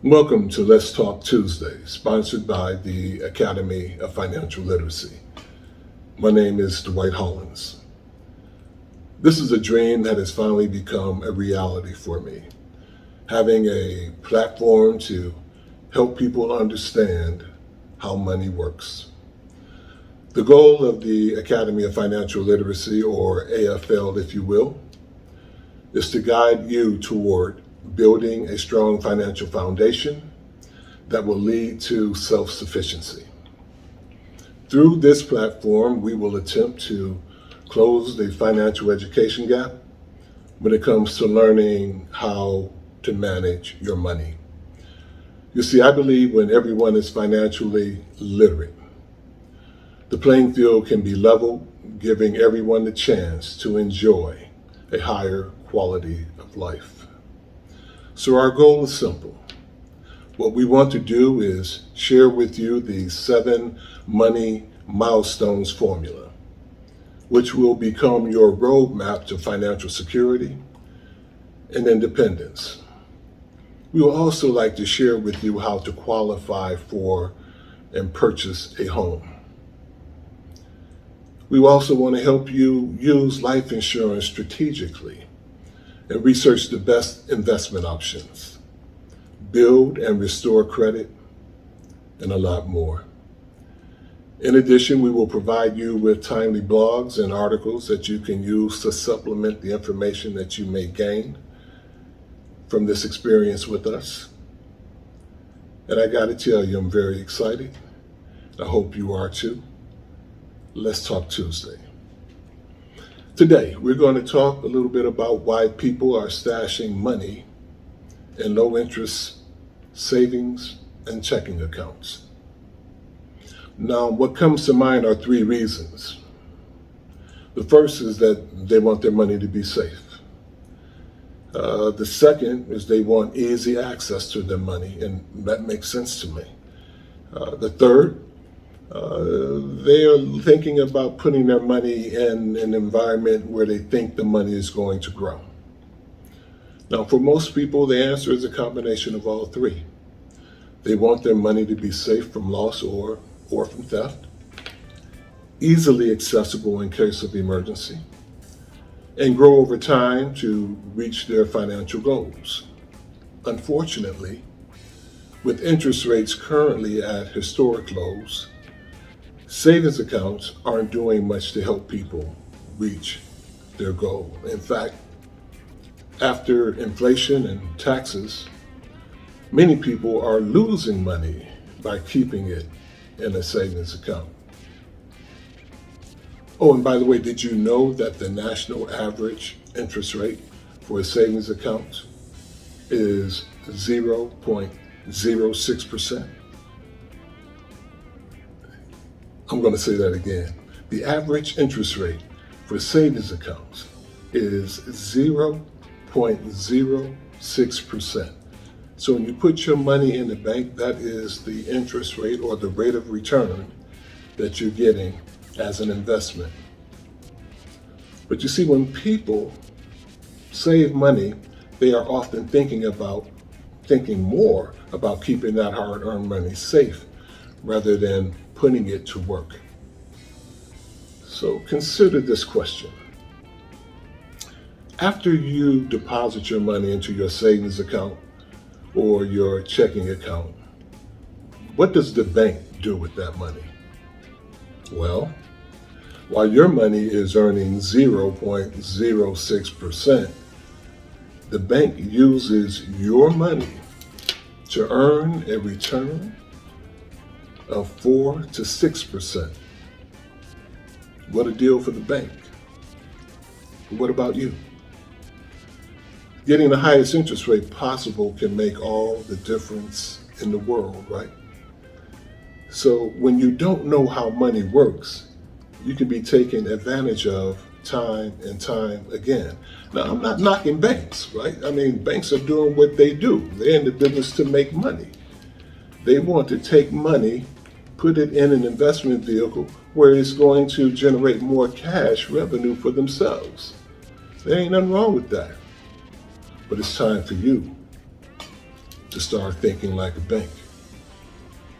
Welcome to Let's Talk Tuesday, sponsored by the Academy of Financial Literacy. My name is Dwight Hollins. This is a dream that has finally become a reality for me. Having a platform to help people understand how money works. The goal of the Academy of Financial Literacy, or AFL if you will, is to guide you toward building a strong financial foundation that will lead to self-sufficiency. Through this platform, we will attempt to close the financial education gap when it comes to learning how to manage your money. You see, I believe when everyone is financially literate, the playing field can be leveled, giving everyone the chance to enjoy a higher quality of life. So our goal is simple. What we want to do is share with you the 7 money milestones formula, which will become your roadmap to financial security and independence. We will also like to share with you how to qualify for and purchase a home. We also want to help you use life insurance strategically and research the best investment options, build and restore credit, and a lot more. In addition, we will provide you with timely blogs and articles that you can use to supplement the information that you may gain from this experience with us. And I got to tell you, I'm very excited. I hope you are too. Let's Talk Tuesday. Today, we're going to talk a little bit about why people are stashing money in low interest savings and checking accounts. Now, what comes to mind are 3 reasons. The first is that they want their money to be safe. The second is they want easy access to their money, and that makes sense to me. The third, they are thinking about putting their money in an environment where they think the money is going to grow. Now, for most people, the answer is a combination of all 3. They want their money to be safe from loss or from theft, easily accessible in case of emergency, and grow over time to reach their financial goals. Unfortunately, with interest rates currently at historic lows, savings accounts aren't doing much to help people reach their goal. In fact, after inflation and taxes, many people are losing money by keeping it in a savings account. Oh, and by the way, did you know that the national average interest rate for a savings account is 0.06%? I'm going to say that again. The average interest rate for savings accounts is 0.06%. So when you put your money in the bank, that is the interest rate or the rate of return that you're getting as an investment. But you see, when people save money, they are often thinking more about keeping that hard-earned money safe rather than putting it to work. So consider this question. After you deposit your money into your savings account or your checking account, what does the bank do with that money? Well, while your money is earning 0.06%, the bank uses your money to earn a return of 4 to 6%. What a deal for the bank. What about you? Getting the highest interest rate possible can make all the difference in the world, right? So when you don't know how money works, you can be taken advantage of time and time again. Now, I'm not knocking banks, right? I mean, banks are doing what they do. They're in the business to make money. They want to take money, put it in an investment vehicle where it's going to generate more cash revenue for themselves. There ain't nothing wrong with that. But it's time for you to start thinking like a bank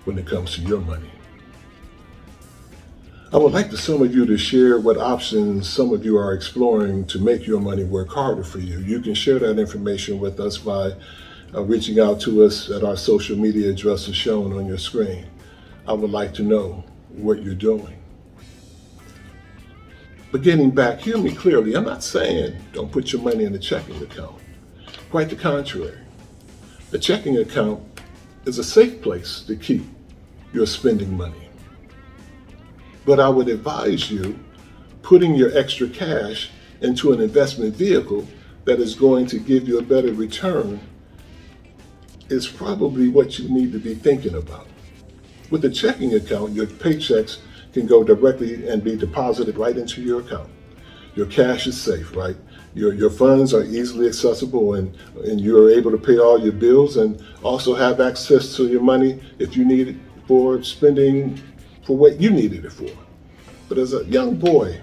when it comes to your money. I would like some of you to share what options some of you are exploring to make your money work harder for you. You can share that information with us by reaching out to us at our social media addresses shown on your screen. I would like to know what you're doing. But getting back, hear me clearly. I'm not saying don't put your money in a checking account. Quite the contrary. A checking account is a safe place to keep your spending money. But I would advise you putting your extra cash into an investment vehicle that is going to give you a better return is probably what you need to be thinking about. With a checking account, your paychecks can go directly and be deposited right into your account. Your cash is safe, right? Your funds are easily accessible and you're able to pay all your bills and also have access to your money if you need it for spending for what you needed it for. But as a young boy,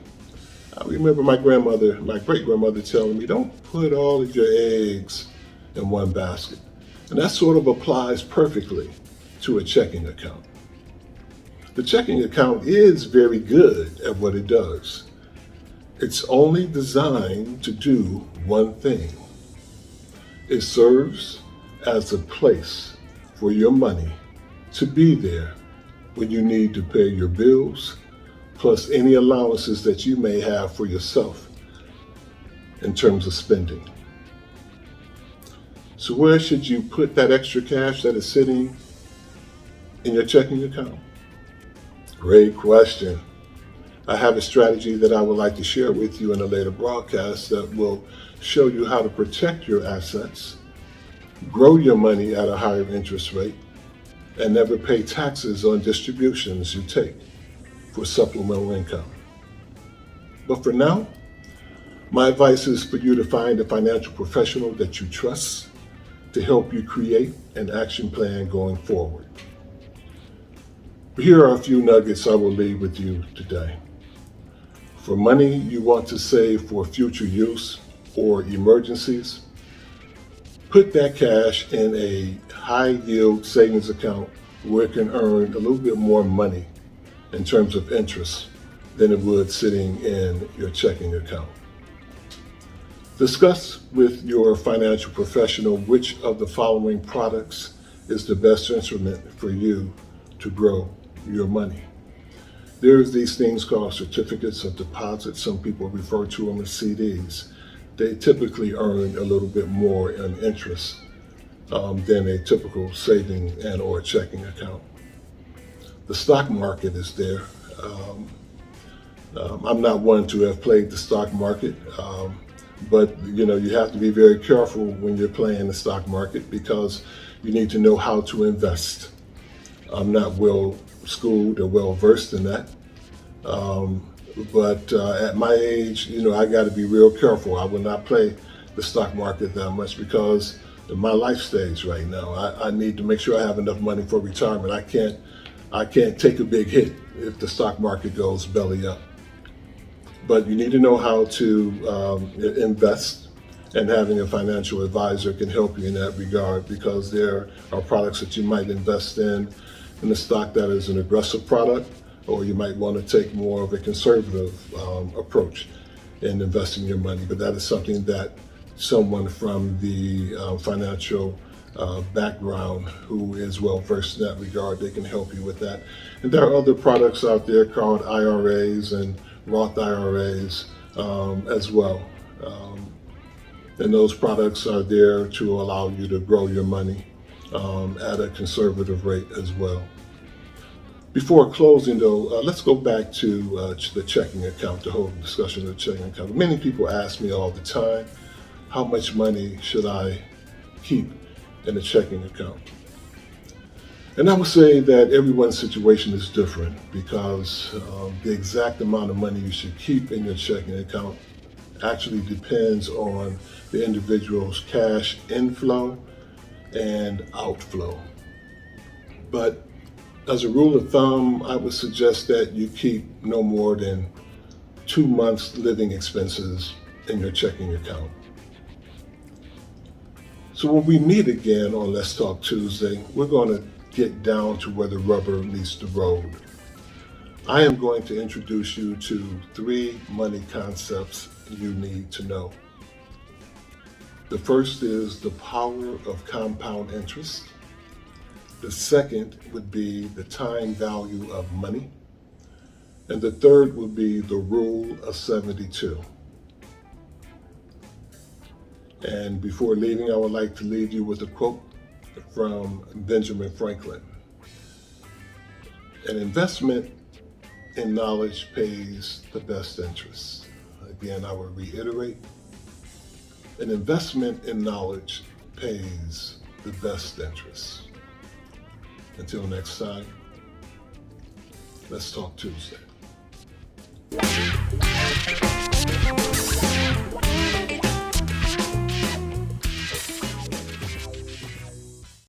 I remember my great-grandmother telling me, don't put all of your eggs in one basket. And that sort of applies perfectly to a checking account. The checking account is very good at what it does. It's only designed to do one thing. It serves as a place for your money to be there when you need to pay your bills, plus any allowances that you may have for yourself in terms of spending. So where should you put that extra cash that is sitting in your checking account? Great question. I have a strategy that I would like to share with you in a later broadcast that will show you how to protect your assets, grow your money at a higher interest rate, and never pay taxes on distributions you take for supplemental income. But for now, my advice is for you to find a financial professional that you trust to help you create an action plan going forward. But here are a few nuggets I will leave with you today. For money you want to save for future use or emergencies, put that cash in a high-yield savings account where it can earn a little bit more money in terms of interest than it would sitting in your checking account. Discuss with your financial professional which of the following products is the best instrument for you to grow your money. There's these things called certificates of deposit. Some people refer to them as CDs. They typically earn a little bit more in interest than a typical saving and or checking account. The stock market is there. I'm not one to have played the stock market, but you have to be very careful when you're playing the stock market because you need to know how to invest. I'm not well schooled or well versed in that. But at my age, I got to be real careful. I will not play the stock market that much because of my life stage right now. I need to make sure I have enough money for retirement. I can't take a big hit if the stock market goes belly up. But you need to know how to invest, and having a financial advisor can help you in that regard because there are products that you might invest in the stock that is an aggressive product, or you might want to take more of a conservative approach in investing your money. But that is something that someone from the financial background who is well versed in that regard, they can help you with that. And there are other products out there called IRAs and Roth IRAs as well. And those products are there to allow you to grow your money at a conservative rate as well. Before closing though, let's go back to the checking account, the whole discussion of the checking account. Many people ask me all the time, how much money should I keep in a checking account? And I would say that everyone's situation is different because the exact amount of money you should keep in your checking account actually depends on the individual's cash inflow and outflow. But as a rule of thumb, I would suggest that you keep no more than 2 months' living expenses in your checking account. So when we meet again on Let's Talk Tuesday, we're going to get down to where the rubber meets the road. I am going to introduce you to 3 money concepts you need to know. The first is the power of compound interest. The second would be the time value of money. And the third would be the rule of 72. And before leaving, I would like to leave you with a quote from Benjamin Franklin. An investment in knowledge pays the best interest. Again, I will reiterate, an investment in knowledge pays the best interest. Until next time, let's talk Tuesday.